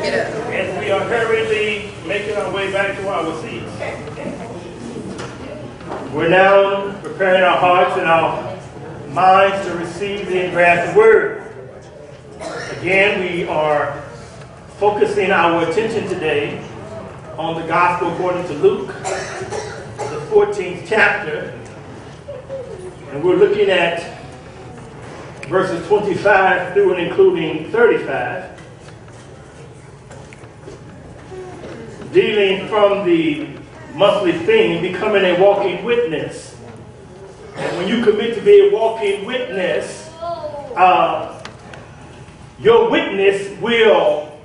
As we are hurriedly making our way back to our seats, we're now preparing our hearts and our minds to receive the engrafted word. Again, we are focusing our attention today on the gospel according to Luke, the 14th chapter, and we're looking at verses 25 through and including 35. Dealing from the monthly theme, becoming a walking witness. And when you commit to be a walking witness, your witness will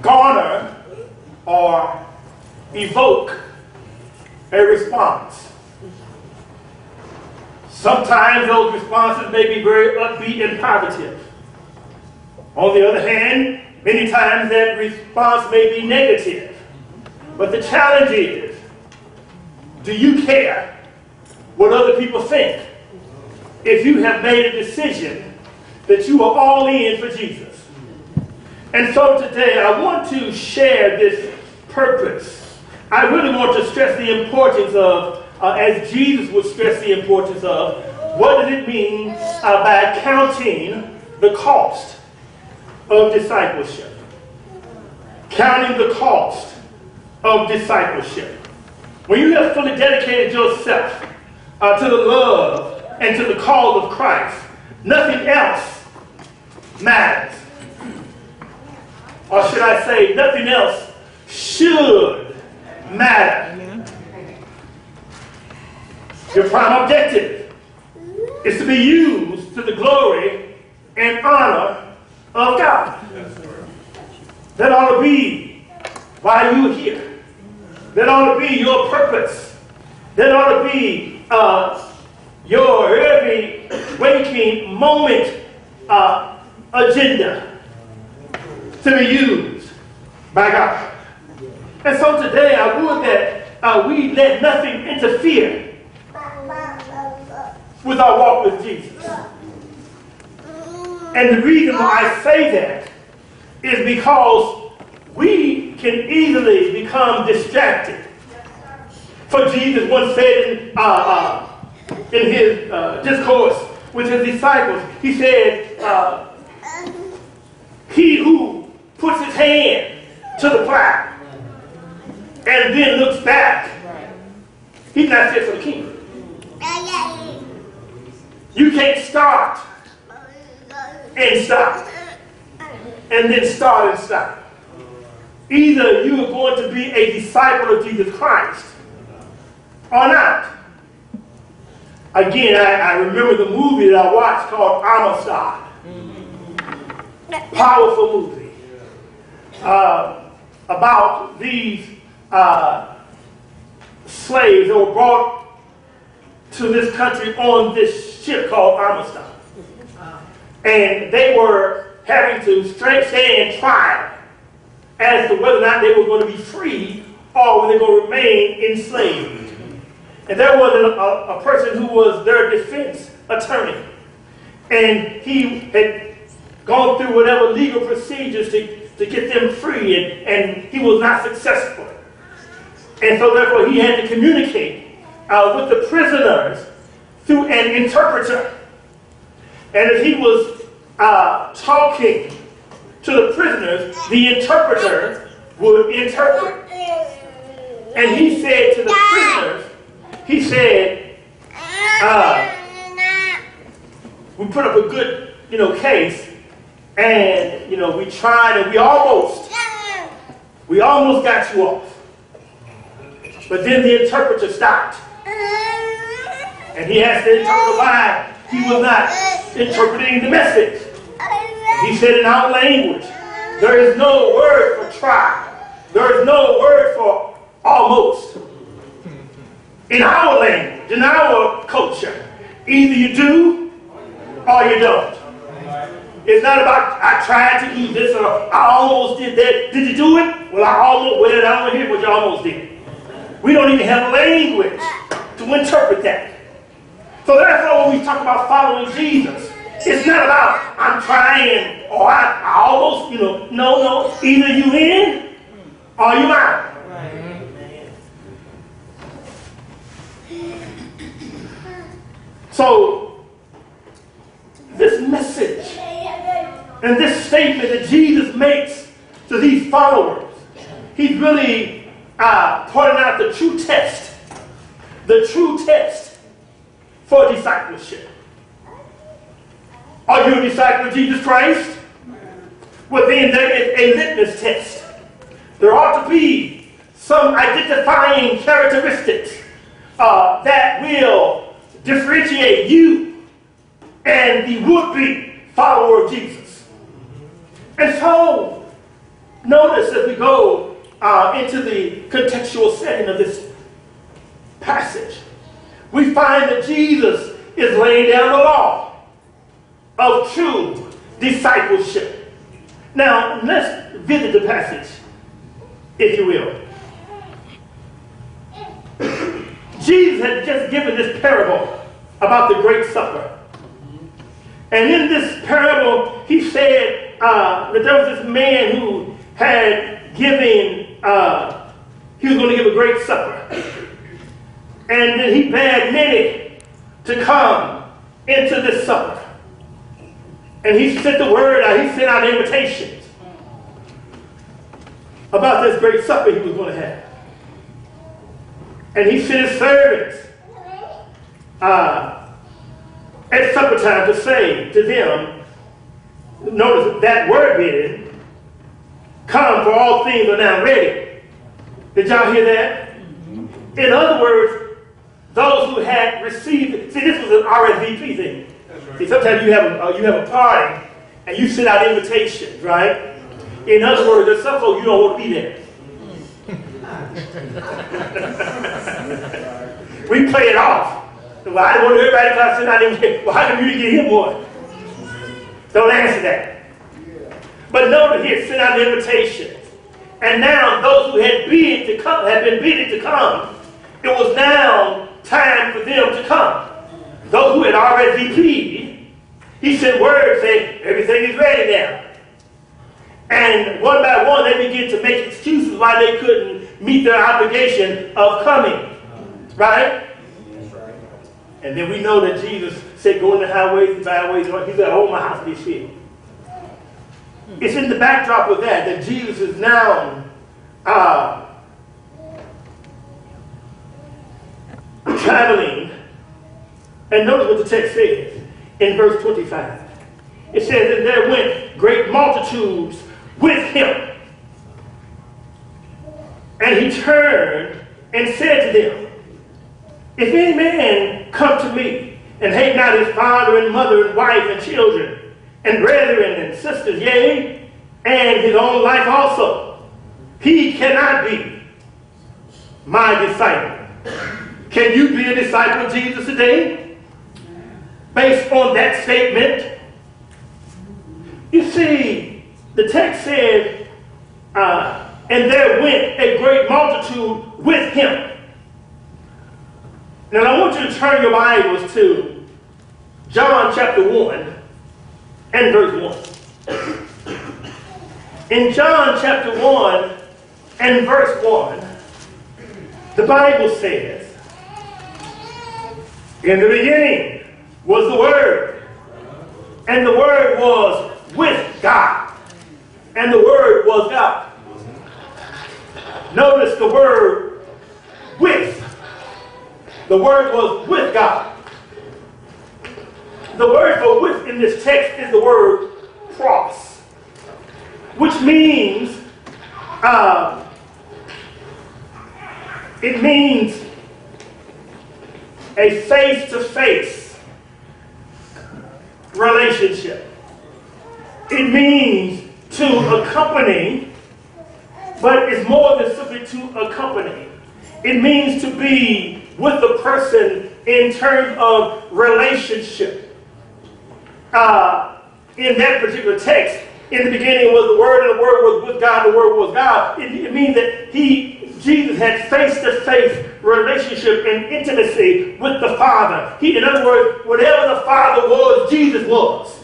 garner or evoke a response. Sometimes those responses may be very upbeat and positive. On the other hand, many times that response may be negative. But the challenge is, do you care what other people think if you have made a decision that you are all in for Jesus? And so today I want to share this purpose. I really want to stress the importance of, as Jesus would stress the importance of, what does it mean by counting the cost of discipleship. Counting the cost of discipleship. When you have fully dedicated yourself to the love and to the call of Christ, nothing else matters. Or should I say, nothing else should matter. Your prime objective is to be used to the glory and honor of God. That ought to be why you're here. That ought to be your purpose. That ought to be your every waking moment agenda to be used by God. And so today I would that we let nothing interfere with our walk with Jesus. And the reason why I say that is because we can easily become distracted. For Jesus once said in his discourse with his disciples, he said, he who puts his hand to the plow and then looks back, he's not fit for the kingdom. You can't start and stop, and then start and stop. Either you are going to be a disciple of Jesus Christ or not. Again, I remember the movie that I watched called Amistad. Powerful movie. About these slaves that were brought to this country on this ship called Amistad. And they were having to stand trial as to whether or not they were going to be free or were they going to remain enslaved. And there was a person who was their defense attorney. And he had gone through whatever legal procedures to get them free, and he was not successful. And so therefore he had to communicate with the prisoners through an interpreter. And as he was talking to the prisoners, the interpreter would interpret. And he said to the prisoners, he said, we put up a good, case, and, we tried, and we almost got you off. But then the interpreter stopped. And he asked the interpreter why he was not interpreting the message. He said in our language, there is no word for try. There is no word for almost. In our language, in our culture, either you do or you don't. It's not about, I tried to do this or I almost did that. Did you do it? Well, I don't want to hear what you almost did. We don't even have language to interpret that. So therefore, when we talk about following Jesus, It's not about I'm trying or I almost, no. Either you in or you out. So, this message and this statement that Jesus makes to these followers, he's really pointing out the true test for discipleship. Are you a disciple of Jesus Christ? Well, then there is a litmus test. There ought to be some identifying characteristics that will differentiate you and the would-be follower of Jesus. And so, notice as we go into the contextual setting of this passage, we find that Jesus is laying down the law of true discipleship. Now, let's visit the passage, if you will. Jesus had just given this parable about the great supper. And in this parable, he said that there was this man who had given, he was going to give a great supper. And then he bade many to come into this supper. And he sent the word out, he sent out invitations about this great supper he was going to have. And he sent his servants at supper time to say to them, notice that word being, come, for all things are now ready. Did y'all hear that? In other words, those who had received, see, this was an RSVP thing. Right. See, sometimes you have a party and you send out invitations, right? In other words, there's some folks you don't want to be there. We play it off. Well, I don't want everybody to send out invitations. Well, how come you didn't get him one? Don't answer that. But notice here, send out invitations. And now those who had been bidden to come, it was now time for them to come. Those who had already RSVP'd, he sent word saying, everything is ready now. And one by one, they began to make excuses why they couldn't meet their obligation of coming. Right? And then we know that Jesus said, go in the highways and byways. He said, hold my house be filled. It's in the backdrop of that Jesus is now traveling. And notice what the text says in verse 25. It says, and there went great multitudes with him. And he turned and said to them, if any man come to me and hate not his father and mother and wife and children and brethren and sisters, yea, and his own life also, he cannot be my disciple. Can you be a disciple of Jesus today? Based on that statement? You see, the text said, and there went a great multitude with him. Now I want you to turn your Bibles to John chapter 1 and verse 1. In John chapter 1 and verse 1, the Bible says, in the beginning was the Word, and the Word was with God, and the Word was God. Notice the word with. The word was with God. The word for with in this text is the word pros, which means it means a face-to-face relationship. It means to accompany, but it's more than simply to accompany. It means to be with the person in terms of relationship. In that particular text, in the beginning was the Word, and the Word was with God, and the Word was God. It means that Jesus had face-to-face relationship and intimacy with the Father. In other words, whatever the Father was, Jesus was.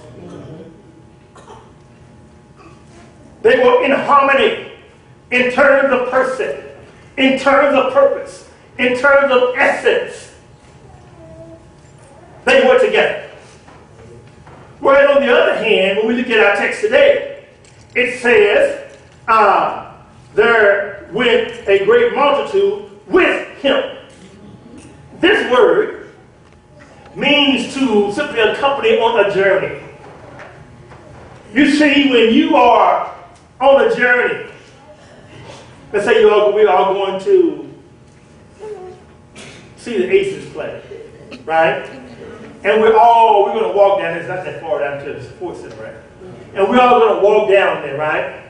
They were in harmony in terms of person, in terms of purpose, in terms of essence. They were together. Whereas on the other hand, when we look at our text today, it says, there went a great multitude with him. This word means to simply accompany on a journey. You see, when you are on a journey, let's say we are going to see the Aces play, right? And we're going to walk down, it's not that far down to the sports center, right? And we're all going to walk down there, right?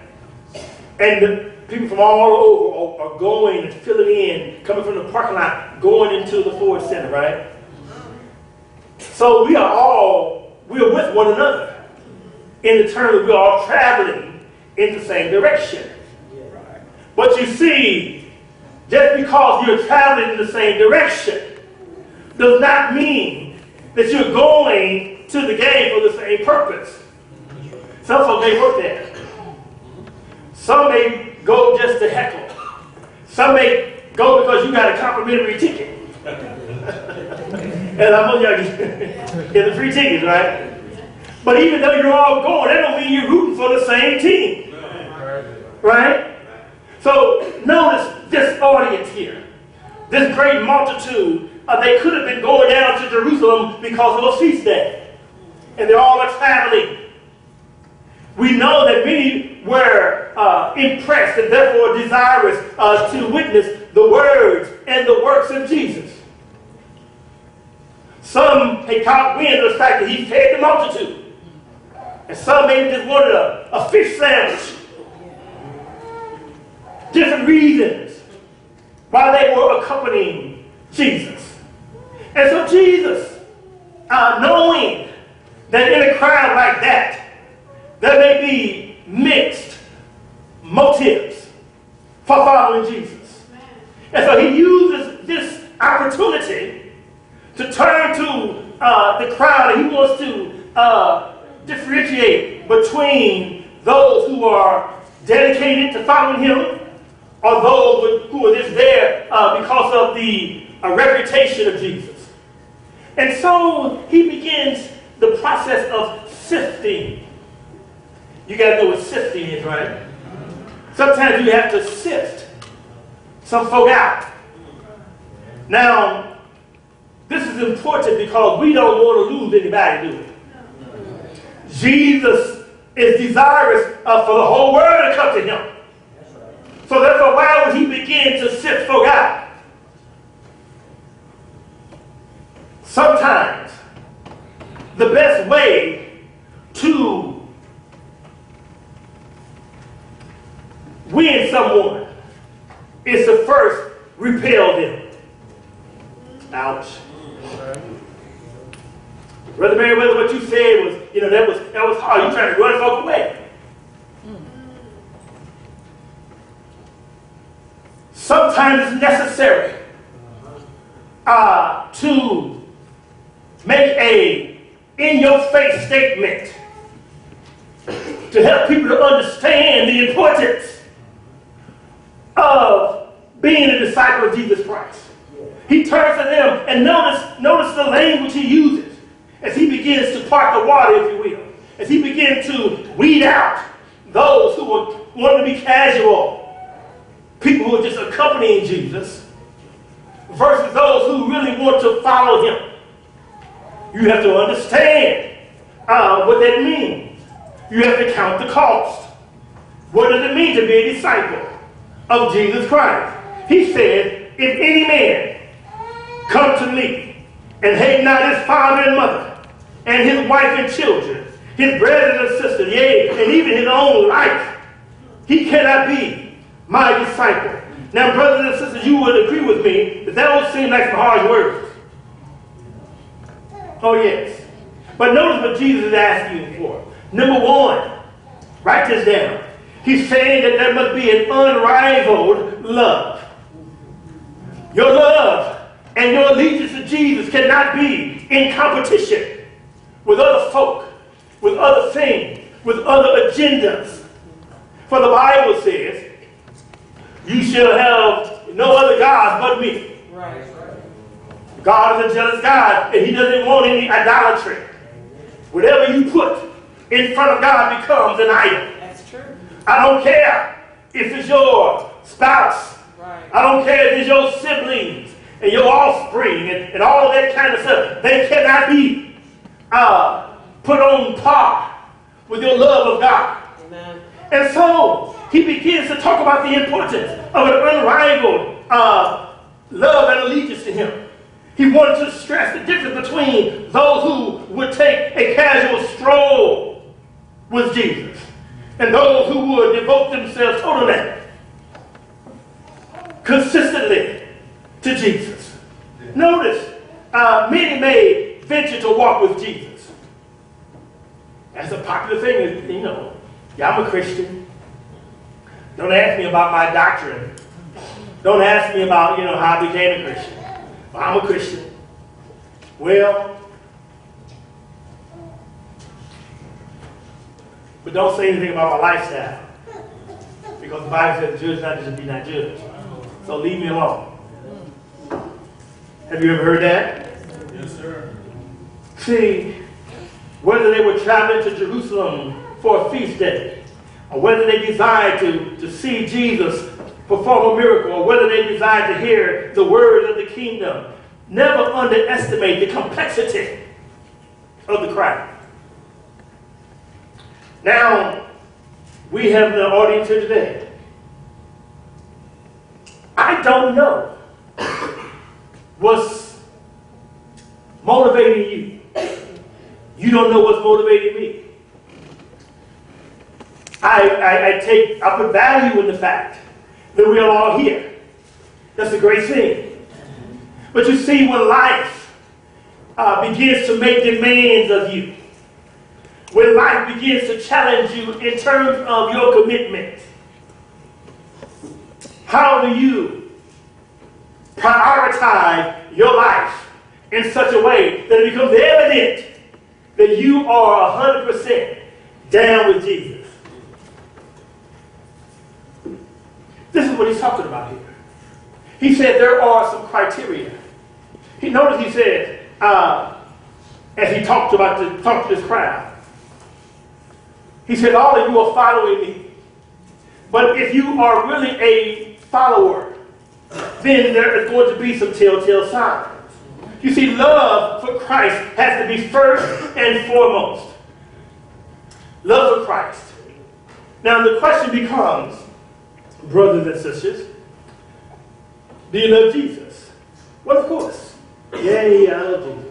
And the people from all over are going and filling in, coming from the parking lot, going into the Ford Center, right? So we're with one another in the terms of we're all traveling in the same direction. But you see, just because you're traveling in the same direction does not mean that you're going to the game for the same purpose. Some folks may work there. Some may go just to heckle. Some may go because you got a complimentary ticket. And I'm going to get the free tickets, right? But even though you're all going, that don't mean you're rooting for the same team. Right? So notice this audience here. This great multitude, they could have been going down to Jerusalem because of a feast day. And they're all traveling. We know that many were impressed and therefore desirous to witness the words and the works of Jesus. Some had caught wind of the fact that he fed the multitude. And some maybe just wanted a fish sandwich. Different reasons why they were accompanying Jesus. And so Jesus, knowing that in a crowd like that, there may be mixed motives for following Jesus. And so he uses this opportunity to turn to the crowd, and he wants to differentiate between those who are dedicated to following him or those who are just there because of the reputation of Jesus. And so he begins the process of sifting. You got to know what sifting is, right? Sometimes you have to sift some folk out. Now, this is important because we don't want to lose anybody, do we? Jesus is desirous for the whole world to come to him. So therefore, why would he begin to sift folk out? Sometimes the best way to win someone is to first repel them. Ouch. Brother Meriwether, what you said was, that was hard. You're trying to run folk away. Sometimes it's necessary to make a in-your-face statement to help people to understand the importance of being a disciple of Jesus Christ. He turns to them, and notice the language he uses as he begins to part the water, if you will, as he begins to weed out those who want to be casual, people who are just accompanying Jesus, versus those who really want to follow him. You have to understand what that means. You have to count the cost. What does it mean to be a disciple of Jesus Christ? He said, if any man come to me and hate not his father and mother, and his wife and children, his brothers and sisters, yea, and even his own life, he cannot be my disciple. Now, brothers and sisters, you would agree with me that would seem like some harsh words. Oh, yes. But notice what Jesus is asking you for. Number one, Write this down. He's saying that there must be an unrivaled love. Your love and your allegiance to Jesus cannot be in competition with other folk, with other things, with other agendas. For the Bible says, you shall have no other gods but me. Right. God is a jealous God, and he doesn't want any idolatry. Whatever you put in front of God becomes an idol. That's true. I don't care if it's your spouse. Right. I don't care if it's your siblings and your offspring and all of that kind of stuff. They cannot be put on par with your love of God. Amen. And so he begins to talk about the importance of an unrivaled love and allegiance to him. He wanted to stress the difference between those who would take a casual stroll with Jesus and those who would devote themselves totally, consistently to Jesus. Notice, many may venture to walk with Jesus. That's a popular thing, you know. Yeah, I'm a Christian. Don't ask me about my doctrine. Don't ask me about, how I became a Christian. I'm a Christian. Well, but don't say anything about my lifestyle. Because the Bible says, judge not to be not judged. So leave me alone. Have you ever heard that? Yes, sir. See, whether they were traveling to Jerusalem for a feast day, or whether they desired to see Jesus perform a miracle, or whether they desired to hear the words of the kingdom, never underestimate the complexity of the crowd. Now, we have the audience here today. I don't know what's motivating you. You don't know what's motivating me. I put value in the fact that we are all here. That's a great thing. But you see, when life begins to make demands of you, when life begins to challenge you in terms of your commitment, how do you prioritize your life in such a way that it becomes evident that you are 100% down with Jesus? This is what he's talking about here. He said there are some criteria. Notice he said, as he talked to this crowd, he said, all of you are following me. But if you are really a follower, then there is going to be some telltale signs. You see, love for Christ has to be first and foremost. Love for Christ. Now the question becomes, brothers and sisters, do you love Jesus? Well, of course. Yay, I love Jesus.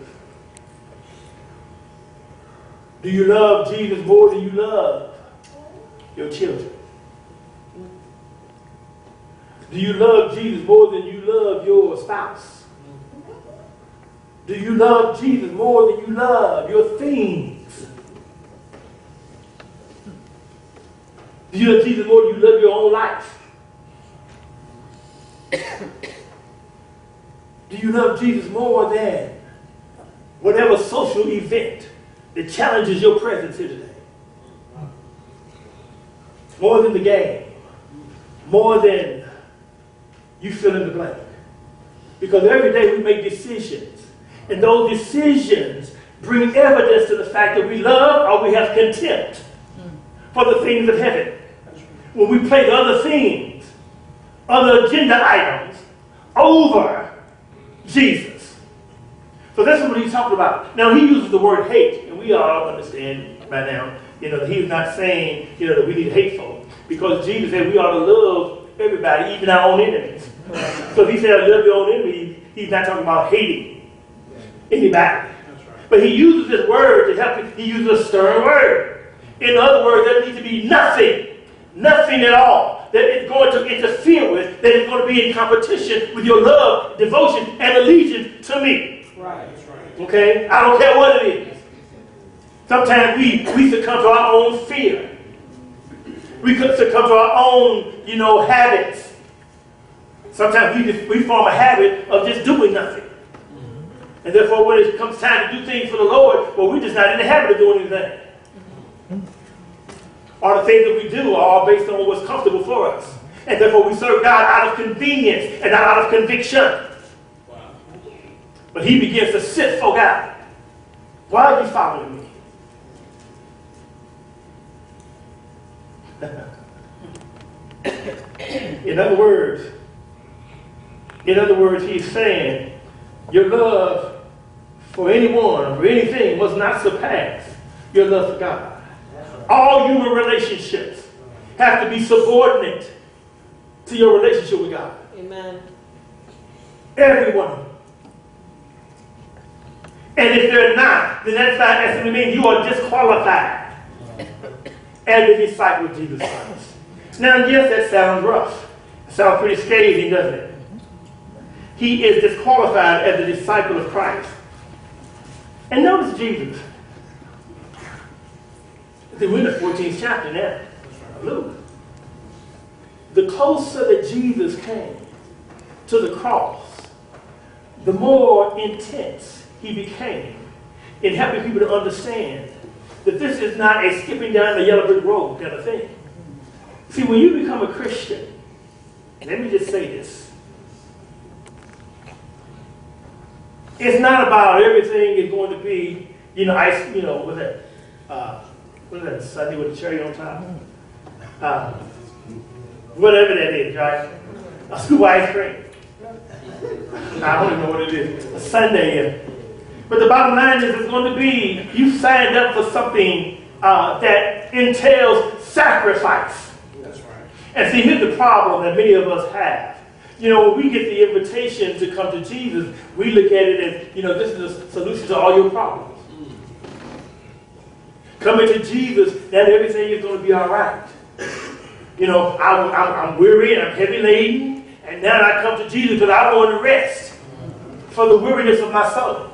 Do you love Jesus more than you love your children? Do you love Jesus more than you love your spouse? Do you love Jesus more than you love your things? Do you love Jesus more than you love your own life? Do you love Jesus more than whatever social event that challenges your presence here today? More than the game. More than you fill in the blank. Because every day we make decisions. And those decisions bring evidence to the fact that we love or we have contempt for the things of heaven. When we place other things, other agenda items over Jesus. So that's what he's talking about. Now he uses the word hate, and we all understand by now, that he's not saying, that we need hateful, because Jesus said we ought to love everybody, even our own enemies. So if he said love your own enemies, he's not talking about hating anybody. But he uses this word to help you. He uses a stern word. In other words, there needs to be nothing at all that is going to interfere with, that is going to be in competition with your love, devotion, and allegiance to me. Right. Okay? I don't care what it is. Sometimes we succumb to our own fear. We could succumb to our own, habits. Sometimes we form a habit of just doing nothing. And therefore, when it comes time to do things for the Lord, well, we're just not in the habit of doing anything. Or the things that we do are all based on what's comfortable for us. And therefore, we serve God out of convenience and not out of conviction. But he begins to sift folk out. Why are you following me? In other words, he's saying, your love for anyone or anything must not surpass your love for God. All human relationships have to be subordinate to your relationship with God. Amen. Everyone. And if they're not, then that simply means you are disqualified as a disciple of Jesus Christ. Now, yes, that sounds rough. It sounds pretty scathing, doesn't it? He is disqualified as a disciple of Christ. And notice Jesus. We're in the 14th chapter now. Luke. The closer that Jesus came to the cross, the more intense he became in helping people to understand that this is not a skipping down the yellow brick road kind of thing. See, when you become a Christian, let me just say this. It's not about everything is going to be, what's that Sunday with the cherry on top? Whatever that is, right? A scoop of ice cream. I don't even know what it is. A sundae. But the bottom line is it's going to be, you signed up for something that entails sacrifice. That's right. And see, here's the problem that many of us have. When we get the invitation to come to Jesus, we look at it as, this is the solution to all your problems. Coming to Jesus, then everything is going to be all right. I'm weary and I'm heavy laden, and now I come to Jesus because I want to rest for the weariness of my soul.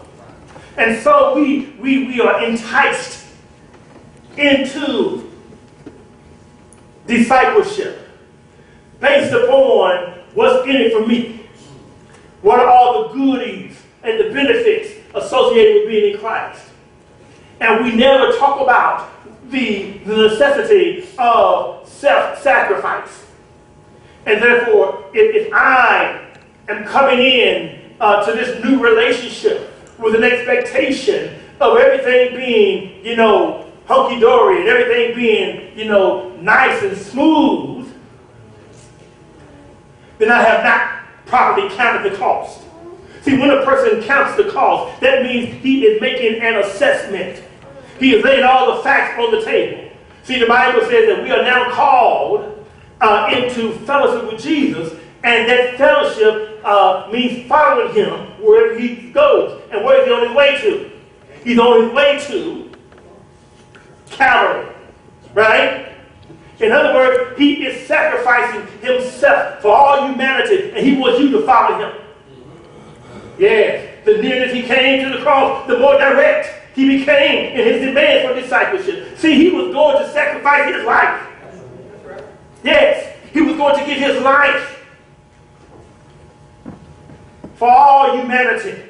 And so we are enticed into discipleship based upon what's in it for me. What are all the goodies and the benefits associated with being in Christ? And we never talk about the necessity of self-sacrifice. And therefore, if I am coming in to this new relationship with an expectation of everything being, hunky-dory and everything being, nice and smooth, then I have not properly counted the cost. See, when a person counts the cost, that means he is making an assessment. He is laying all the facts on the table. See, the Bible says that we are now called into fellowship with Jesus, and that fellowship means following him wherever he goes. And where is he on his way to? He's on his way to Calvary, right? In other words, he is sacrificing himself for all humanity, and he wants you to follow him. Yes, the nearer that he came to the cross, the more direct he became in his demand for discipleship. See, he was going to sacrifice his life. Yes, he was going to give his life for all humanity,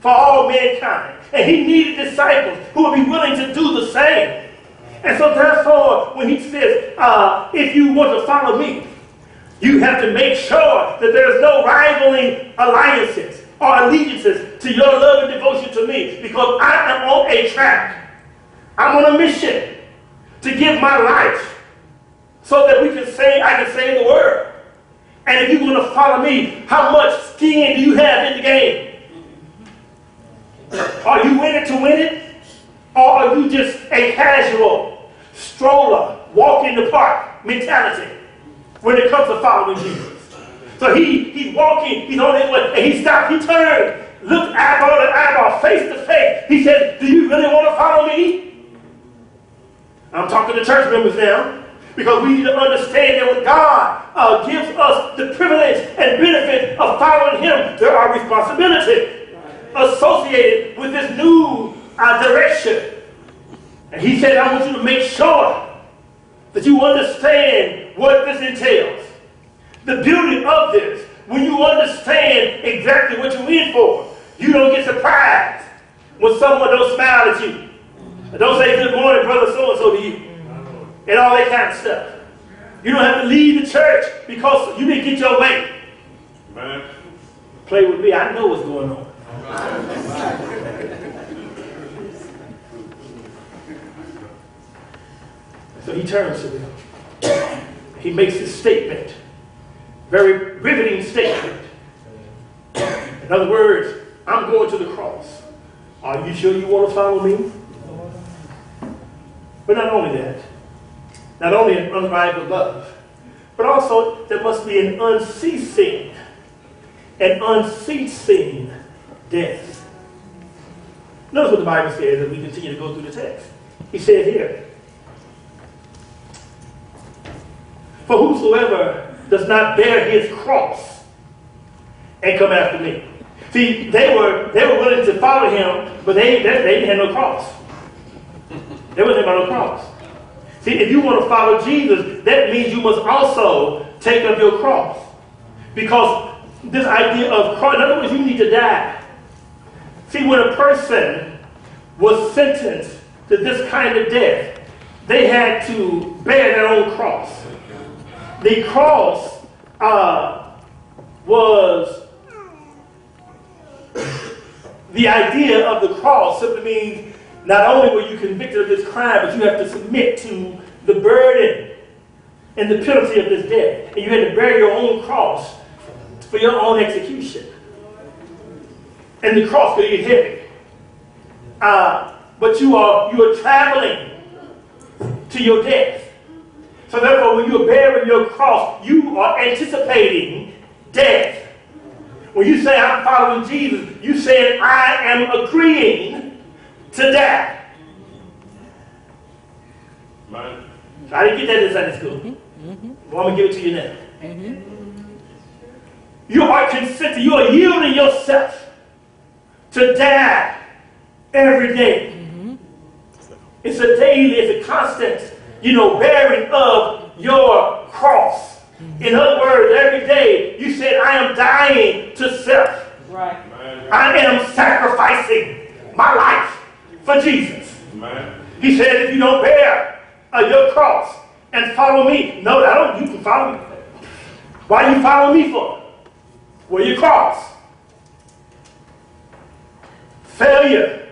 for all mankind. And he needed disciples who would be willing to do the same. And so therefore, when he says, if you want to follow me, you have to make sure that there's no rivaling alliances or allegiances to your love and devotion to me, because I am on a track. I'm on a mission to give my life so that I can save the world. And if you're going to follow me, how much skin do you have in the game? Are you in it to win it? Or are you just a casual stroller, walk in the park mentality when it comes to following Jesus? So he's walking, he's on his way, and he stopped, he turned, looked eyeball to eyeball, face to face. He said, do you really want to follow me? I'm talking to church members now, because we need to understand that when God gives us the privilege and benefit of following him, there are responsibilities associated with this new direction. And he said, I want you to make sure that you understand what this entails. The beauty of this, when you understand exactly what you're in for, you don't get surprised when someone don't smile at you. Don't say good morning, brother so-and-so to you. And all that kind of stuff. You don't have to leave the church because you didn't get your way. Man. Play with me, I know what's going on. So he turns to them. He makes this statement. Very riveting statement. In other words, I'm going to the cross. Are you sure you want to follow me? But not only that, not only an unrivaled love, but also there must be an unceasing death. Notice what the Bible says as we continue to go through the text. He said here, for whosoever does not bear his cross and come after me. See, they were willing to follow him, but they didn't have no cross. They wasn't about no cross. See, if you want to follow Jesus, that means you must also take up your cross. Because this idea of cross, in other words, you need to die. See, when a person was sentenced to this kind of death, they had to bear their own cross. The cross was the idea of the cross simply means not only were you convicted of this crime, but you have to submit to the burden and the penalty of this death. And you had to bear your own cross for your own execution. And the cross could get heavy. But you are traveling to your death. So therefore, when you're bearing your cross, you are anticipating death. When you say, I'm following Jesus, you say, I am agreeing to die. Man. So I didn't get that in Sunday school. Well, I'm going to give it to you now. You are consenting, you are yielding yourself to die every day. It's a daily, it's a constant, bearing of your cross. In other words, every day you said, I am dying to self. Right. I am sacrificing my life for Jesus. Man. He said, if you don't bear your cross and follow me, no, you can follow me. Why do you follow me for? Well, your cross. Failure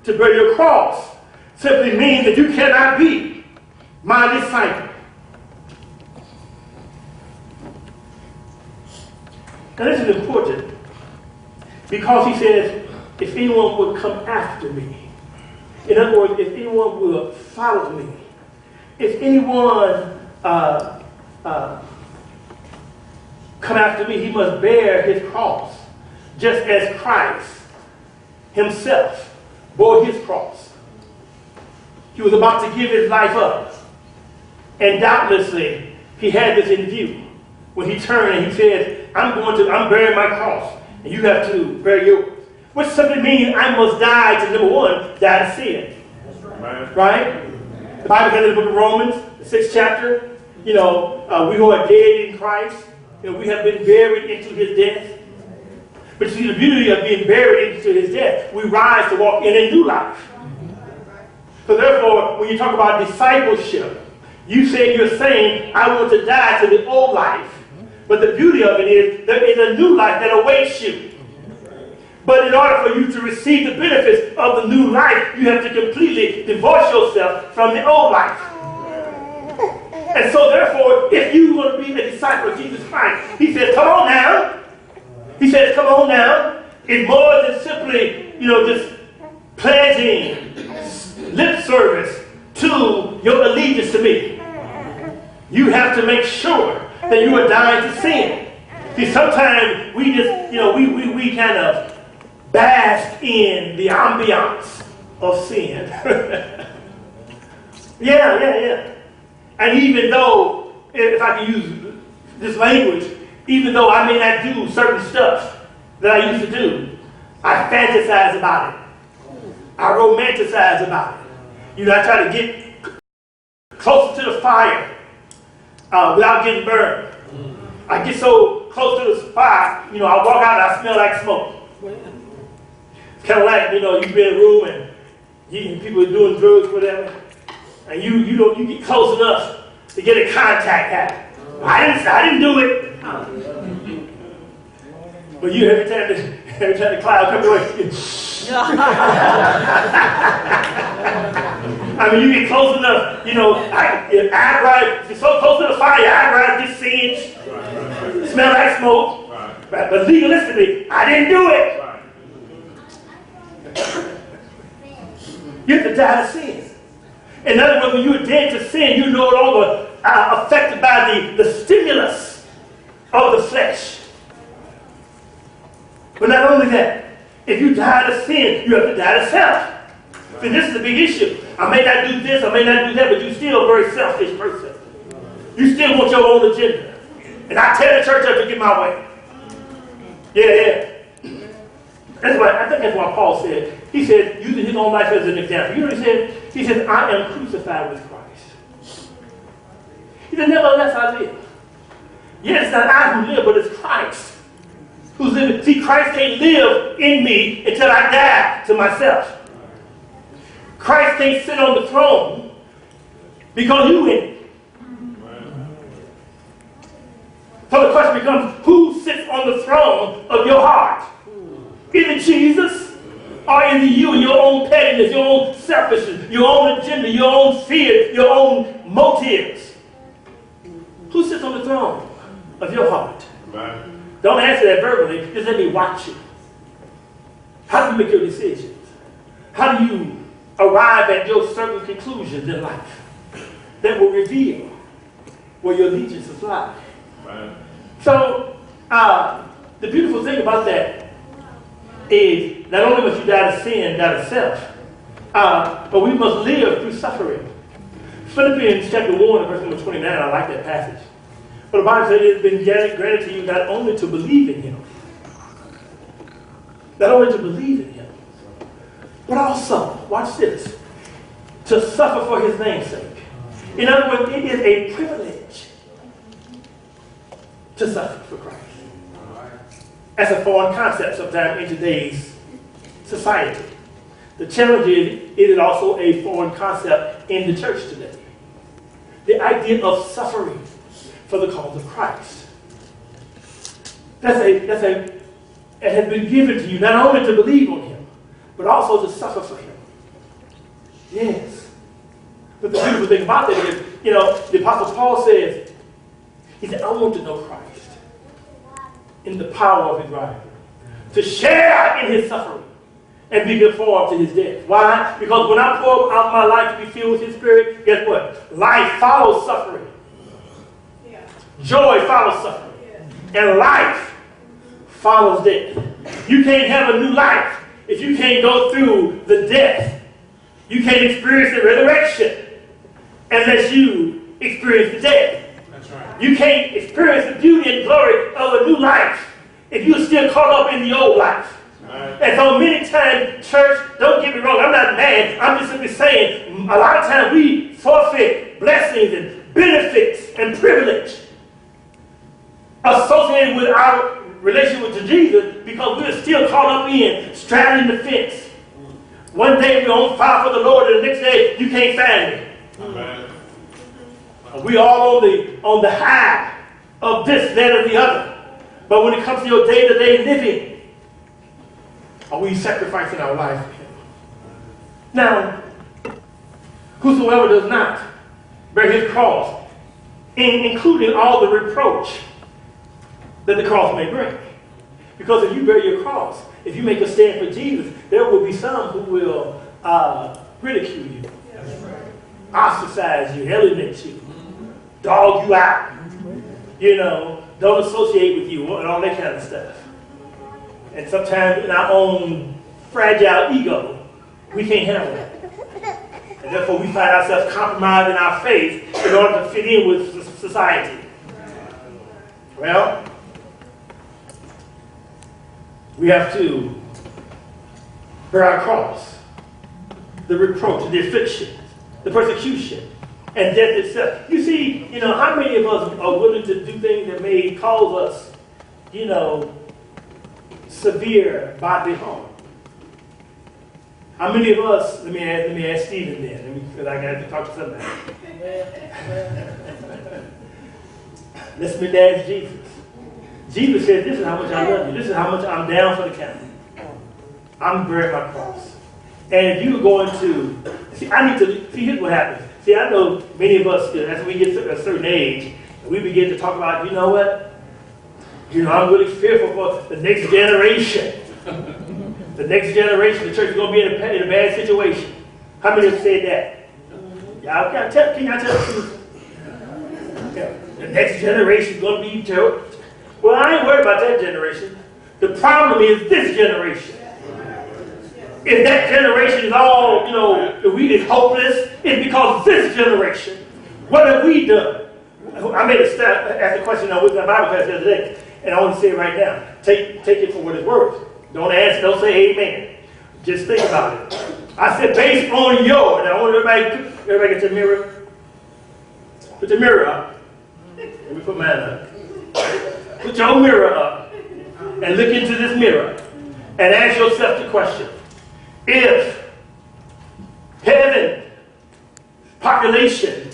to bear your cross simply means that you cannot be my disciple. Now this is important because he says, if anyone would come after me, in other words, if anyone will follow me, if anyone come after me, he must bear his cross, just as Christ himself bore his cross. He was about to give his life up. And doubtlessly, he had this in view when he turned and he said, I'm bearing my cross, and you have to bear yours. Which simply means I must die to, number one, die to sin. Right? The Bible says in the book of Romans, the 6th chapter, we who are dead in Christ, we have been buried into his death. But you see, the beauty of being buried into his death, we rise to walk in a new life. So therefore, when you talk about discipleship, you're saying, I want to die to the old life. But the beauty of it is, there is a new life that awaits you. But in order for you to receive the benefits of the new life, you have to completely divorce yourself from the old life. And so therefore, if you want to be a disciple of Jesus Christ, he says, come on now. He says, come on now. It's more than simply, just pledging lip service to your allegiance to me. You have to make sure that you are dying to sin. See, sometimes we just, we kind of bask in the ambiance of sin. Yeah. And even though, if I can use this language, even though I may not do certain stuff that I used to do, I fantasize about it. I romanticize about it. I try to get closer to the fire without getting burned. I get so close to the fire, I walk out and I smell like smoke. It's kind of like, you be in a room and people are doing drugs or whatever, and you get close enough to get a contact happen. I didn't do it. But every time the cloud comes away, I mean, you get close enough, your eyebrow, you're so close to the fire, your eyebrows get singed, smell like smoke. Right. But legalistically, I didn't do it. You have to die to sin. In other words, when you're dead to sin, you're no longer affected by the stimulus of the flesh. But not only that, if you die to sin, you have to die to self. See, this is a big issue. I may not do this, I may not do that, but you're still a very selfish person. You still want your own agenda. And I tell the church to get my way. Yeah. I think that's what Paul said. He said, using his own life as an example. You know what he said? He said, I am crucified with Christ. He said, nevertheless I live. Yet it's not I who live, but it's Christ who's living. See, Christ can't live in me until I die to myself. Christ can't sit on the throne because you in it. So the question becomes, who sits on the throne of your heart? Is it Jesus? Or is it you and your own pettiness, your own selfishness, your own agenda, your own fear, your own motives? Who sits on the throne of your heart? Right. Don't answer that verbally. Just let me watch you. How do you make your decisions? How do you arrive at your certain conclusions in life that will reveal where your allegiances lie? Right. So, the beautiful thing about that is not only must you die to sin, die to self, but we must live through suffering. Philippians chapter 1, verse number 29, I like that passage. But the Bible says it has been granted to you not only to believe in him, not only to believe in him, but also, watch this, to suffer for his name's sake. In other words, it is a privilege to suffer for Christ. That's a foreign concept sometimes in today's society. The challenge is, it is also a foreign concept in the church today. The idea of suffering for the cause of Christ. It has been given to you not only to believe on him, but also to suffer for him. Yes. But the beautiful thing about that is, the Apostle Paul says, he said, I want to know Christ in the power of his rising, to share in his suffering and be conformed to his death. Why? Because when I pour out my life to be filled with his spirit, guess what? Life follows suffering. Yeah. Joy follows suffering. Yeah. And life follows death. You can't have a new life if you can't go through the death. You can't experience the resurrection unless you experience the death. You can't experience the beauty and glory of a new life if you're still caught up in the old life. Right. And so many times, church, don't get me wrong, I'm not mad. I'm just simply saying, a lot of times we forfeit blessings and benefits and privilege associated with our relationship with Jesus because we're still caught up in straddling the fence. One day we're on fire for the Lord, and the next day you can't find me. Amen. We all on the high of this, that, or the other. But when it comes to your day-to-day living, are we sacrificing our life for him? Now, whosoever does not bear his cross, including all the reproach that the cross may bring. Because if you bear your cross, if you make a stand for Jesus, there will be some who will ridicule you, ostracize you, alienate you, dog you out, don't associate with you, and all that kind of stuff. And sometimes in our own fragile ego, we can't handle that. And therefore we find ourselves compromising our faith in order to fit in with society. Well, we have to bear our cross, the reproach, the affliction, the persecution, and death itself. You see, how many of us are willing to do things that may cause us, severe bodily harm? How many of us, let me ask Stephen then, because I got to talk to somebody. Let's ask Jesus. Jesus said, this is how much I love you. This is how much I'm down for the count. I'm bearing my cross. And if you're going to, here's what happens. See, I know many of us, as we get to a certain age, we begin to talk about, you know what? I'm really fearful for the next generation. The next generation, the church is going to be in a bad situation. How many have said that? Y'all can I tell the truth? Yeah. The next generation is going to be terrible. Well, I ain't worried about that generation. The problem is this generation. If that generation is all, is hopeless, it's because of this generation. What have we done? I made a stat, asked a question with my Bible class the other day, and I want to say it right now. Take it for what it's worth. Don't say amen. Just think about it. I said based on your, now I want everybody get the mirror. Put the mirror up. Let me put mine up. Put your mirror up and look into this mirror and ask yourself the question. If heaven's population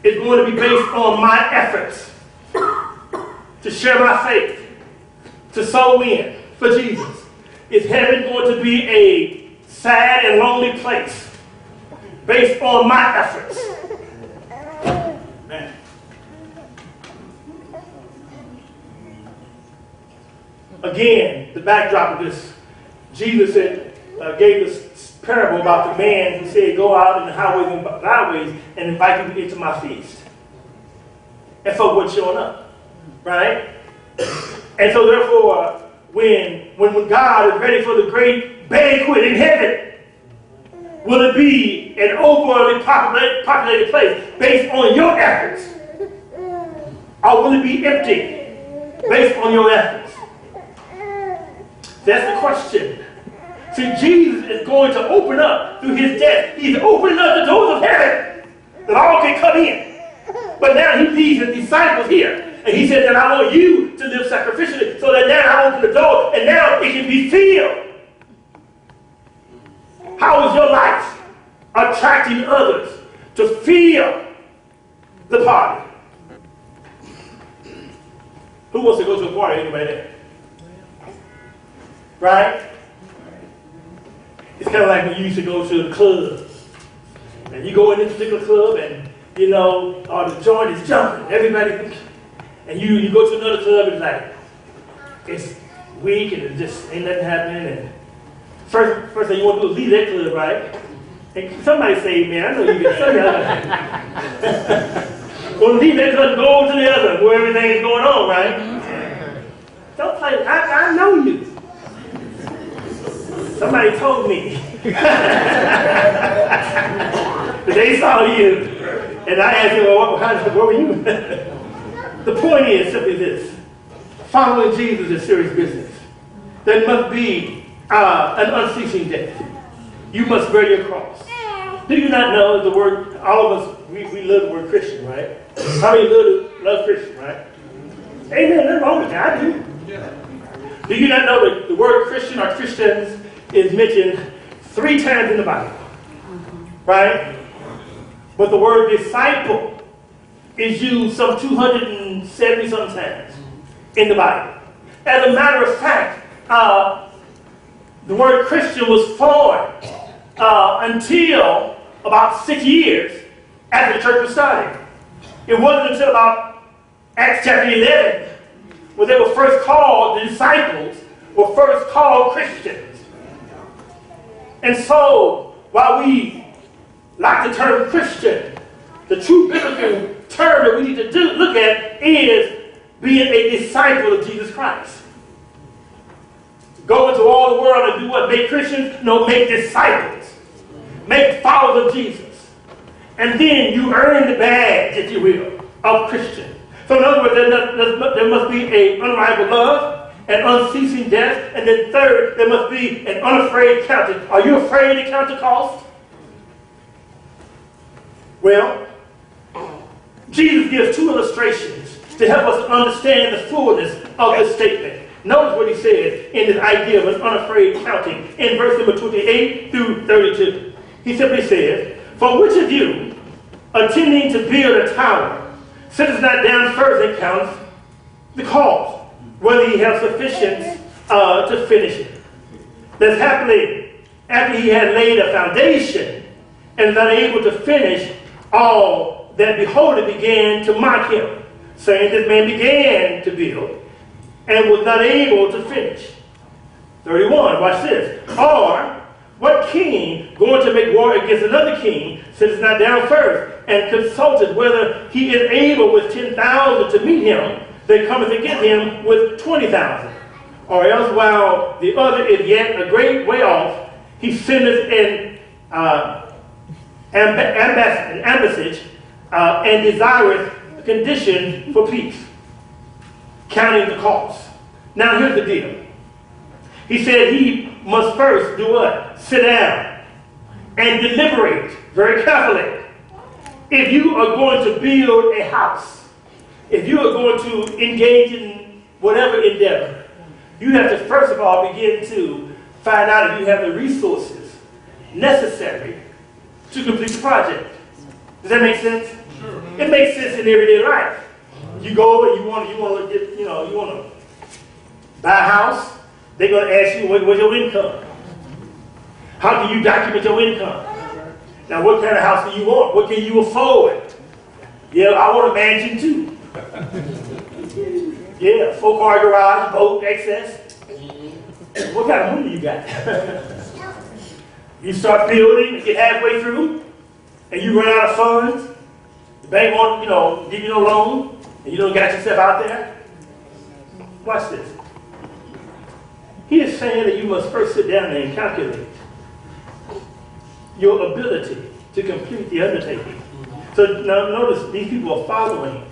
is going to be based on my efforts to share my faith, to sow in for Jesus, is heaven going to be a sad and lonely place based on my efforts? Man. Again, the backdrop of this, Jesus gave this parable about the man who said, go out in the highways and byways and invite people into my feast. And folk wasn't showing up, right? And so therefore, when God is ready for the great banquet in heaven, will it be an overly populated place based on your efforts? Or will it be empty based on your efforts? That's the question. See, Jesus is going to open up through his death. He's opening up the doors of heaven that all can come in. But now he leaves his disciples here. And he said that I want you to live sacrificially so that now I open the door and now it can be filled. How is your life attracting others to feel the party? Who wants to go to a party? Anybody there? Right? It's kind of like when you used to go to the club. And you go in this particular club and, the joint is jumping. Everybody, and you go to another club and it's like, it's weak and it just ain't nothing happening. And first thing you want to do is leave that club, right? And somebody say, man, I know you can say that. Well, leave that club and go over to the other where everything is going on, right? Don't play, I know you. Somebody told me that they saw you, and I asked you, well, where were you? The point is simply this. Following Jesus is serious business. There must be an unceasing death. You must bear your cross. Do you not know the word, all of us, we love the word Christian, right? How many love Christian, right? Amen, nothing wrong with that, I do. Do you not know that the word Christian or Christians is mentioned 3 times in the Bible, right? But the word disciple is used some 270 sometimes in the Bible. As a matter of fact, the word Christian was formed until about 6 years after the church was started. It wasn't until about Acts chapter 11 where they were first called, the disciples were first called Christians. And so, while we like the term Christian, the true biblical term that we need to look at is being a disciple of Jesus Christ. Go into all the world and do what? Make Christians? No, make disciples. Make followers of Jesus. And then you earn the badge, if you will, of Christian. So in other words, there must be an unrivaled love, an unceasing death, and then third, there must be an unafraid counting. Are you afraid to count the cost? Well, Jesus gives two illustrations to help us understand the fullness of this statement. Notice what he says in this idea of an unafraid counting in verse number 28 through 32. He simply says, "For which of you, attending to build a tower, sits not down first and counts the cost, whether he has sufficient to finish it? That's happily after he had laid a foundation and not able to finish, all that behold it began to mock him, saying, this man began to build and was not able to finish." 31, watch this. "Or what king going to make war against another king sits not down first and consulted whether he is able with 10,000 to meet him that cometh against him with 20,000? Or else while the other is yet a great way off, he sendeth an ambassage and desireth conditions for peace, counting the cost." Now here's the deal. He said he must first do what? Sit down and deliberate very carefully. If you are going to build a house, if you are going to engage in whatever endeavor, you have to first of all begin to find out if you have the resources necessary to complete the project. Does that make sense? Sure. It makes sense in everyday life. You go and you want to buy a house. They're going to ask you what's your income. How do you document your income? Now, what kind of house do you want? What can you afford? Yeah, I want a mansion too. Yeah, 4-car garage, boat, access. What kind of money you got? You start building, you get halfway through, and you run out of funds. The bank won't, give you no loan, and you don't got yourself out there. Watch this. He is saying that you must first sit down and calculate your ability to complete the undertaking. So now notice these people are following.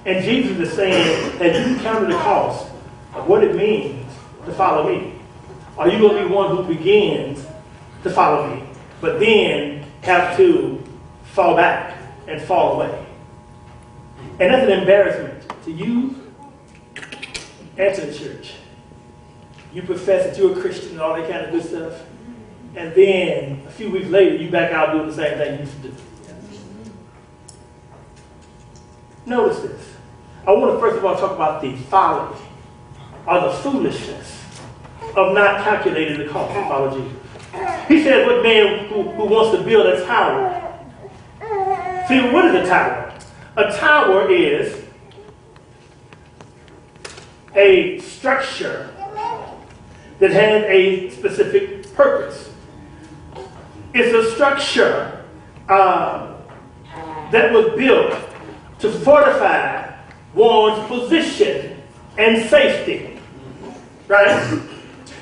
And Jesus is saying, have you counted the cost of what it means to follow me? Are you going to be one who begins to follow me, but then have to fall back and fall away? And that's an embarrassment to you and to the church. You profess that you're a Christian and all that kind of good stuff, and then a few weeks later, you back out doing the same thing you used to do. Notice this. I want to first of all talk about the folly or the foolishness of not calculating the cost to follow Jesus. He said, what man who wants to build a tower? See, what is a tower? A tower is a structure that has a specific purpose. It's a structure that was built to fortify one's position and safety, right?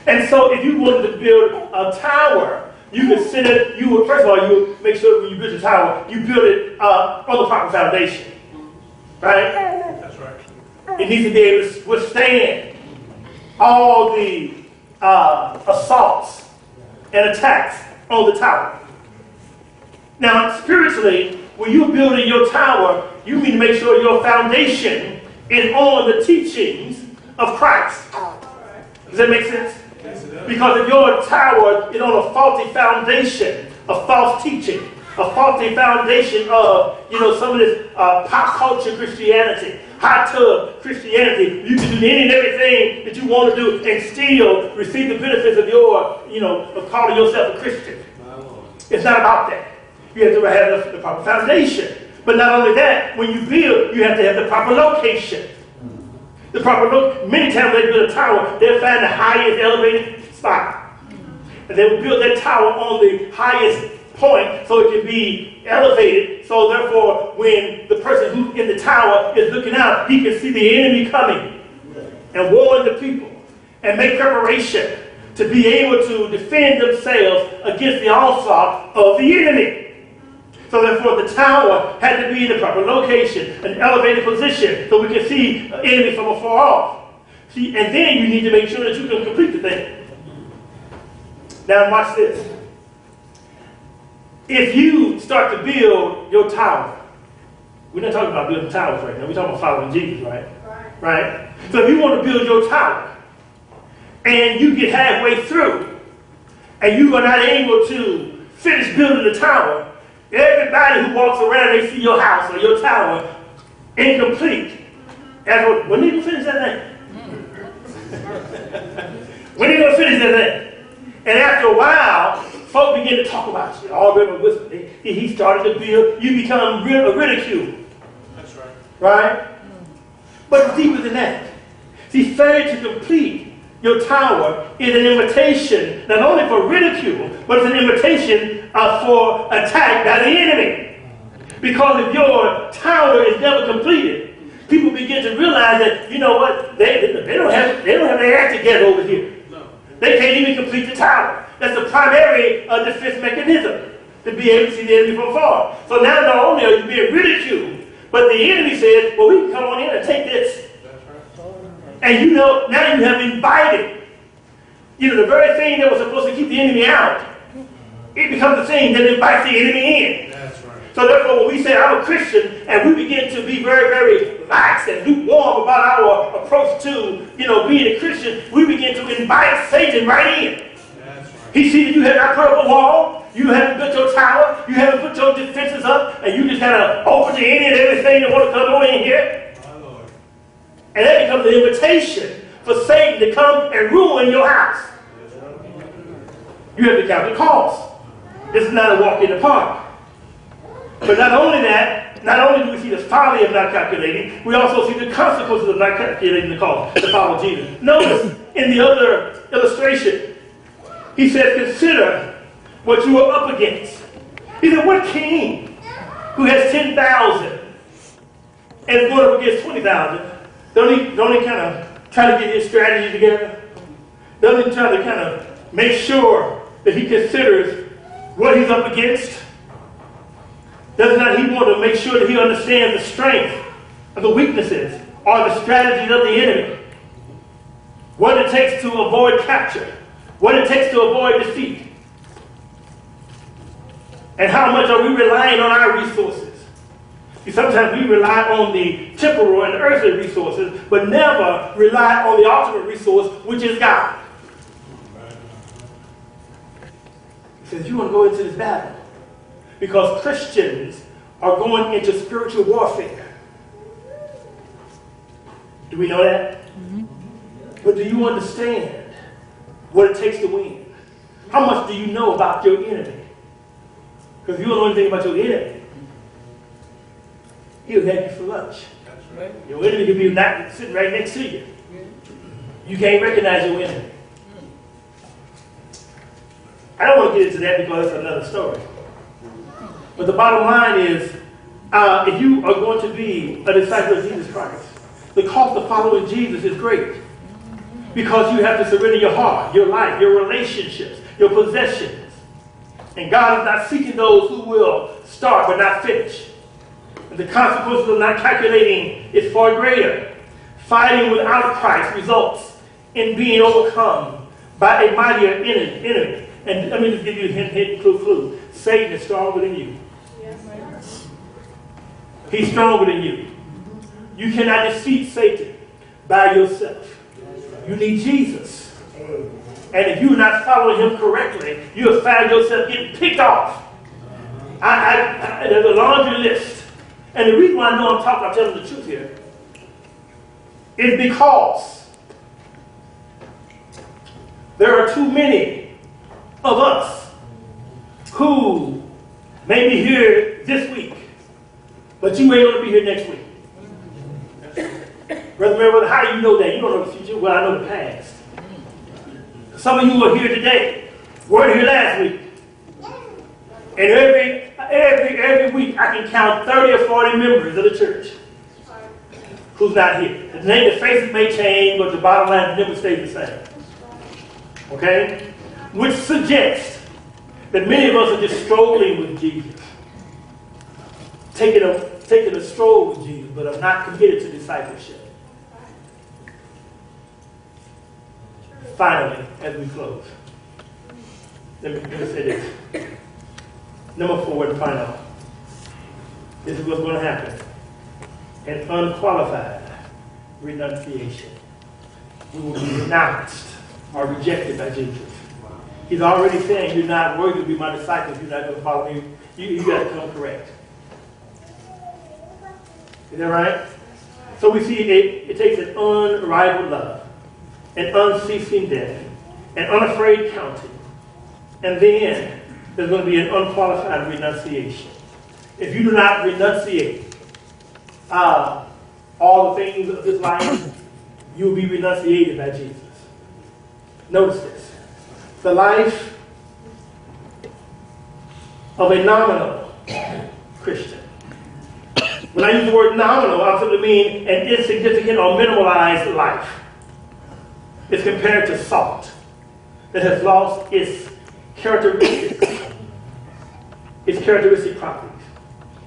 And so if you wanted to build a tower, you would first of all, you would make sure when you build a tower, you build it on the proper foundation, right? That's right. It needs to be able to withstand all the assaults and attacks on the tower. Now, spiritually, when you're building your tower, you need to make sure your foundation is on the teachings of Christ. Does that make sense? Yes, it does. Because if your tower is on a faulty foundation of false teaching, a faulty foundation of, some of this pop culture Christianity, hot tub Christianity, you can do any and everything that you want to do and still receive the benefits of of calling yourself a Christian. It's not about that. You have to have the proper foundation. But not only that, when you build, you have to have the proper location. Many times they build a tower, they'll find the highest elevated spot. And they will build that tower on the highest point so it can be elevated. So therefore, when the person who's in the tower is looking out, he can see the enemy coming and warn the people and make preparation to be able to defend themselves against the onslaught of the enemy. So therefore, the tower had to be in the proper location, an elevated position, so we can see the enemy from afar off. See, and then you need to make sure that you can complete the thing. Now watch this. If you start to build your tower We're not talking about building towers right now. We're talking about following Jesus, right? Right? So if you want to build your tower, and you get halfway through, and you are not able to finish building the tower, everybody who walks around, they see your house or your tower incomplete. And when are you going to finish that thing? When are you going to finish that thing? And after a while, folk begin to talk about you. All river whisper. He started to build. You become ridiculed. That's right. Right? But it's deeper than that. See, failure to complete your tower is an invitation, not only for ridicule, but it's an invitation for attack by the enemy. Because if your tower is never completed, people begin to realize that, you know what, they don't have their act together over here. No. They can't even complete the tower. That's the primary defense mechanism, to be able to see the enemy from afar. So now not only are you being ridiculed, but the enemy says, well, we can come on in and take this. And you know, now you have invited, the very thing that was supposed to keep the enemy out, it becomes the thing that invites the enemy in. That's right. So therefore, when we say I'm a Christian, and we begin to be very, very lax and lukewarm about our approach to, being a Christian, we begin to invite Satan right in. That's right. He sees that you have not put up a wall, you haven't built your tower, you haven't put your defenses up, and you just kind of open to any and everything that want to come on in here. And that becomes an invitation for Satan to come and ruin your house. You have to count the cost. This is not a walk in the park. But not only that, not only do we see the folly of not calculating, we also see the consequences of not calculating the cost to follow Jesus. Notice in the other illustration, he said, consider what you are up against. He said, what king who has 10,000 and is going up against 20,000, don't he kind of try to get his strategy together? Doesn't he try to kind of make sure that he considers what he's up against? Does not he want to make sure that he understands the strength of the weaknesses or the strategies of the enemy? What it takes to avoid capture. What it takes to avoid defeat. And how much are we relying on our resources? See, sometimes we rely on the temporal and earthly resources, but never rely on the ultimate resource, which is God. He says, you want to go into this battle because Christians are going into spiritual warfare. Do we know that? Mm-hmm. But do you understand what it takes to win? How much do you know about your enemy? Because if you don't know anything about your enemy, he'll have you for lunch. That's right. Your enemy can be sitting right next to you. You can't recognize your enemy. I don't want to get into that because it's another story. But the bottom line is, if you are going to be a disciple of Jesus Christ, the cost of following Jesus is great. Because you have to surrender your heart, your life, your relationships, your possessions. And God is not seeking those who will start but not finish. And the consequences of not calculating is far greater. Fighting without Christ results in being overcome by a mightier enemy. And let me just give you a hint, clue. Satan is stronger than you. Yes. He's stronger than you. You cannot defeat Satan by yourself. You need Jesus. And if you're not following him correctly, you'll find yourself getting picked off. There's a laundry list. And the reason why I know I'm telling the truth here is because there are too many of us who may be here this week, but you ain't going to be here next week. Brother Mary, how do you know that? You don't know the future. Well, I know the past. Some of you are here today, weren't here last week. And every week I can count 30 or 40 members of the church who's not here. The faces may change, but the bottom line never stays the same. Okay? Which suggests that many of us are just strolling with Jesus. Taking a stroll with Jesus, but are not committed to discipleship. Finally, as we close, let me say this. Number 4 and final. This is what's going to happen. and unqualified renunciation. We will be renounced or rejected by Jesus. He's already saying, you're not worthy to be my disciples. You're not going to follow me. You got to come correct. Is that right? So we see it takes an unrivaled love, an unceasing death, an unafraid counting, and then there's going to be an unqualified renunciation. If you do not renunciate all the things of this life, you will be renunciated by Jesus. Notice this. The life of a nominal Christian. When I use the word nominal, I simply mean an insignificant or minimalized life. It's compared to salt that has lost its characteristic properties.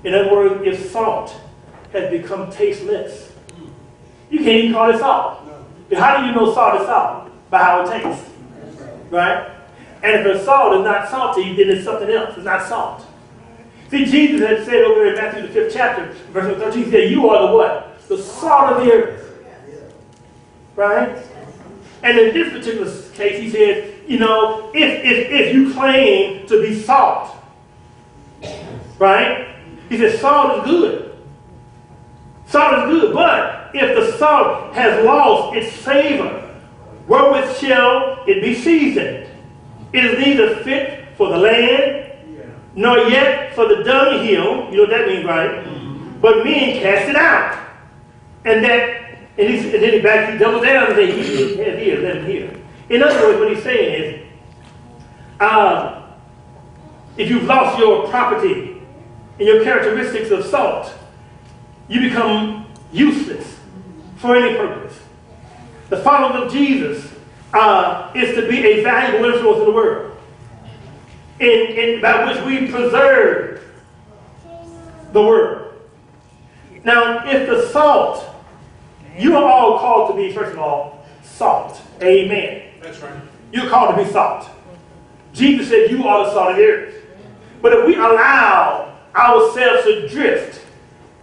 In other words, if salt has become tasteless, you can't even call it salt. How do you know salt is salt? By how it tastes. Right? And if the salt is not salty, then it's something else. It's not salt. See, Jesus had said over in Matthew the 5th chapter, verse 13, he said, you are the what? The salt of the earth. Right? And in this particular case, he said, you know, if you claim to be salt, right? He said, salt is good. Salt is good, but if the salt has lost its savor, wherewith shall it be seasoned? It is neither fit for the land, nor yet for the dunghill. You know what that means, right? But men cast it out. And then he doubles down and says, here, let him hear. In other words, what he's saying is, if you've lost your property and your characteristics of salt, you become useless for any purpose. The followers of Jesus is to be a valuable influence in the world, by which we preserve the world. Now, if the salt, you are all called to be, first of all, salt. Amen. That's right. You're called to be salt. Jesus said you are the salt of the earth. But if we allow ourselves to drift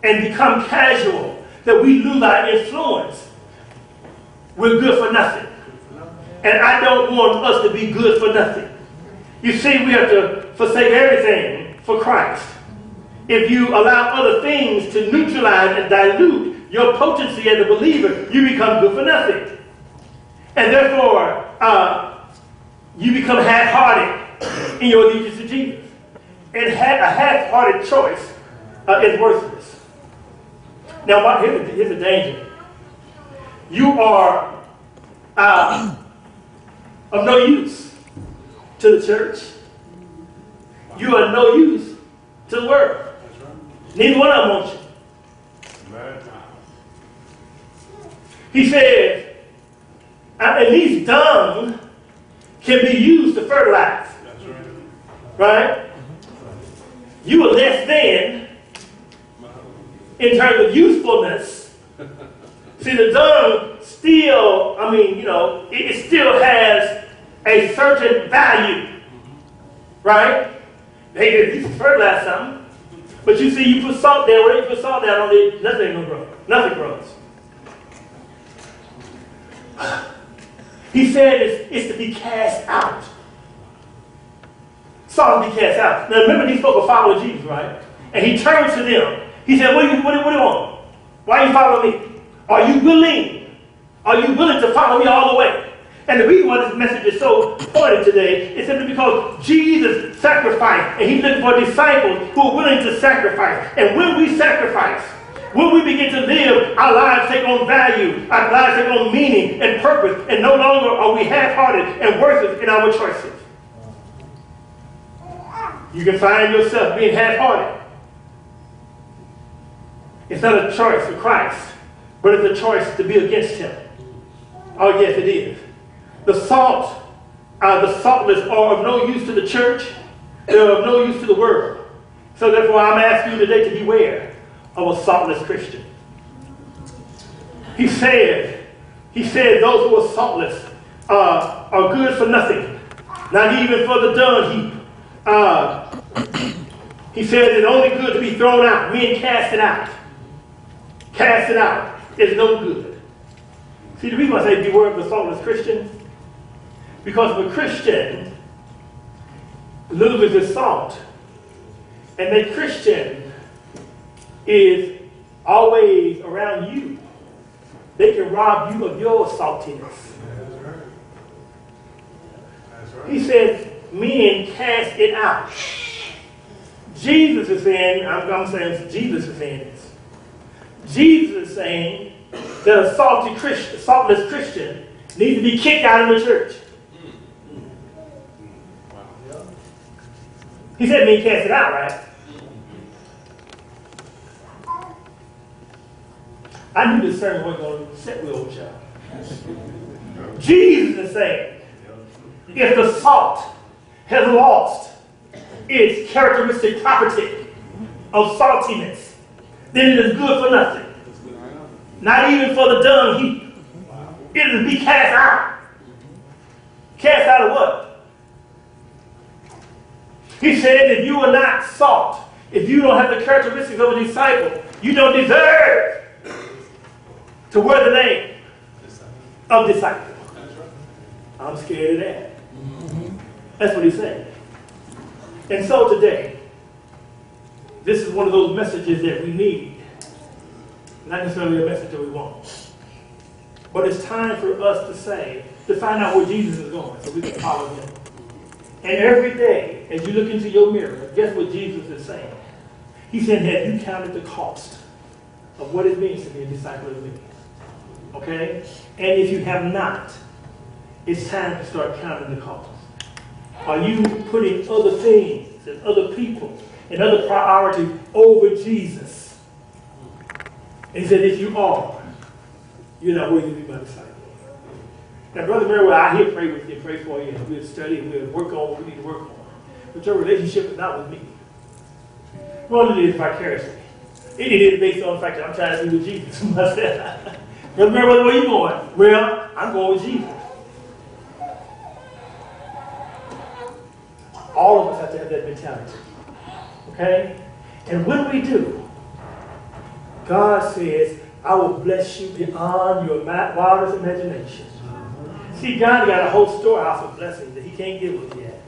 and become casual, that we lose our influence, we're good for nothing. And I don't want us to be good for nothing. You see, we have to forsake everything for Christ. If you allow other things to neutralize and dilute your potency as a believer, you become good for nothing. And therefore, you become half-hearted in your allegiance to Jesus. And a half-hearted choice is worthless. Now, here's the danger. You are of no use to the church. You are no use to the world. Neither one of them wants you. He said, at least dung can be used to fertilize. Right? You are less than in terms of usefulness. See, the dung still, it still has a certain value. Right? Hey, you can fertilize something. But you see, you put salt there, whatever you put salt down on it, nothing ain't gonna grow. Nothing grows. He said it's to be cast out. Salt to be cast out. Now remember, these folk are following Jesus, right? And he turns to them. He said, what do you want? Why are you following me? Are you willing? Are you willing to follow me all the way? And the reason why this message is so important today is simply because Jesus sacrificed, and he's looking for disciples who are willing to sacrifice. And when we sacrifice, when we begin to live, our lives take on value, our lives take on meaning and purpose, and no longer are we half-hearted and worthless in our choices. You can find yourself being half-hearted. It's not a choice for Christ, but it's a choice to be against him. Oh yes, it is. The saltless are of no use to the church. They're of no use to the world. So therefore, I'm asking you today to beware of a saltless Christian. He said those who are saltless are good for nothing, not even for the dung heap. He said it's only good to be thrown out. Men cast it out. cast it out. It's no good. See, the reason I say beware of the saltless Christian, because if a Christian loses his salt, and that Christian is always around you, they can rob you of your saltiness. He says, men cast it out. Jesus is saying, I'm saying Jesus is saying this. Jesus is saying that a saltless Christian needs to be kicked out of the church. He said men cast it out, right? I knew this sermon wasn't going to set with old child. Jesus is saying, if the salt has lost its characteristic property of saltiness, then it is good for nothing. Not even for the dung heap. It is to be cast out. Cast out of what? He said, if you are not salt, if you don't have the characteristics of a disciple, you don't deserve to wear the name of disciple. I'm scared of that. That's what he's saying. And so today, this is one of those messages that we need. Not necessarily a message that we want. But it's time for us to find out where Jesus is going so we can follow him. And every day, as you look into your mirror, guess what Jesus is saying? He said, have you counted the cost of what it means to be a disciple of me? Okay? And if you have not, it's time to start counting the cost. Are you putting other things and other people and other priorities over Jesus? And he said, if you are, you're not worthy to be my disciple. Now, Brother Mary, I here pray with you, pray for you, and we'll study and we'll work on what we need to work on. But your relationship is not with me. Well, it is vicariously. It is based on the fact that I'm trying to be with Jesus myself. Brother Mary, where are you going? Well, I'm going with Jesus. All of us have to have that mentality. Okay? And when we do, God says, I will bless you beyond your wildest imagination. See, God got a whole storehouse of blessings that he can't give us yet.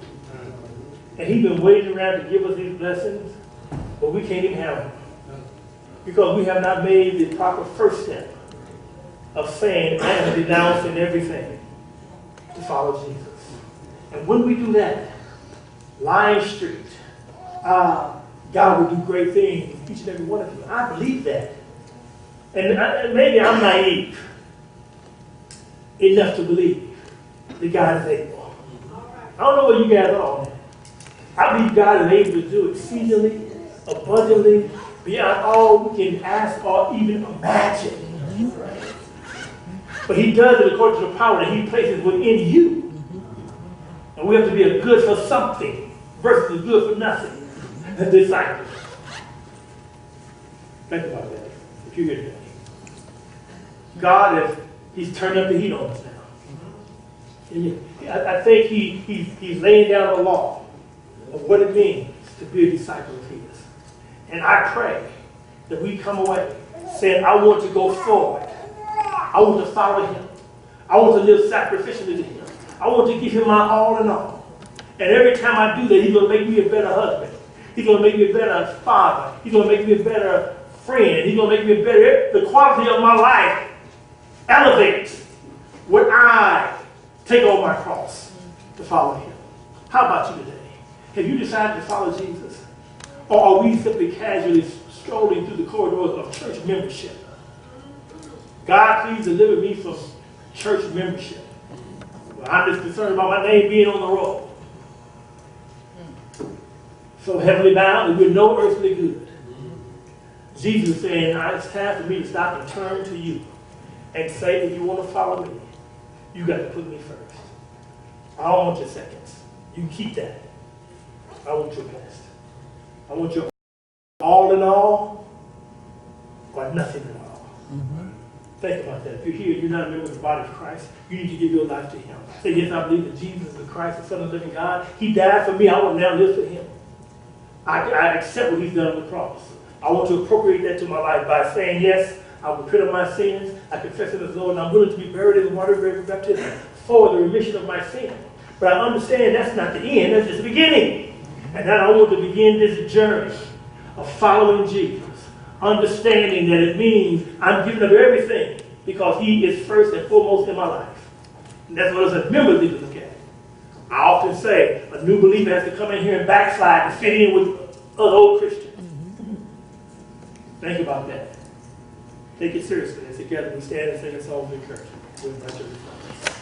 And he's been waiting around to give us these blessings, but we can't even have them. Because we have not made the proper first step of saying, I am denouncing everything to follow Jesus. And when we do that, Lion Street, God will do great things with each and every one of you. I believe that. And maybe I'm naive enough to believe that God is able. I don't know what you guys are on that. I believe God is able to do exceedingly, abundantly, beyond all we can ask or even imagine. But he does it according to the power that he places within you. And we have to be a good for something versus a good for nothing disciple. Think about that. If you hear that. God, he's turned up the heat on us now. And I think he's laying down the law of what it means to be a disciple of his. And I pray that we come away saying, I want to go forward. I want to follow him. I want to live sacrificially to him. I want to give him my all in all. And every time I do that, he's going to make me a better husband. He's going to make me a better father. He's going to make me a better friend. He's going to make me a better... The quality of my life elevates when I take on my cross to follow him. How about you today? Have you decided to follow Jesus? Or are we simply casually strolling through the corridors of church membership? God, please deliver me from church membership. Well, I'm just concerned about my name being on the roll. So heavenly bound, we're no earthly good. Jesus is saying, it's time for me to stop and turn to you and say, if you want to follow me, you got to put me first. I don't want your seconds. You keep that. I want your best. I want your all in all or nothing at all. Mm-hmm. Think about that. If you're here, you're not a member of the body of Christ, you need to give your life to him. Say, yes, I believe that Jesus is the Christ, the Son of the living God. He died for me. I want to now live for him. I accept what he's done on the cross. I want to appropriate that to my life by saying, yes, I will repent of my sins, I confess it as Lord, and I'm willing to be buried in the water of baptism for the remission of my sin. But I understand that's not the end, that's just the beginning. And now I want to begin this journey of following Jesus, understanding that it means I'm giving up everything because he is first and foremost in my life. And that's what us as members need to look at. I often say a new believer has to come in here and backslide to fit in with other old Christians. Think about that. Take it seriously. And together we stand and sing a song of encouragement.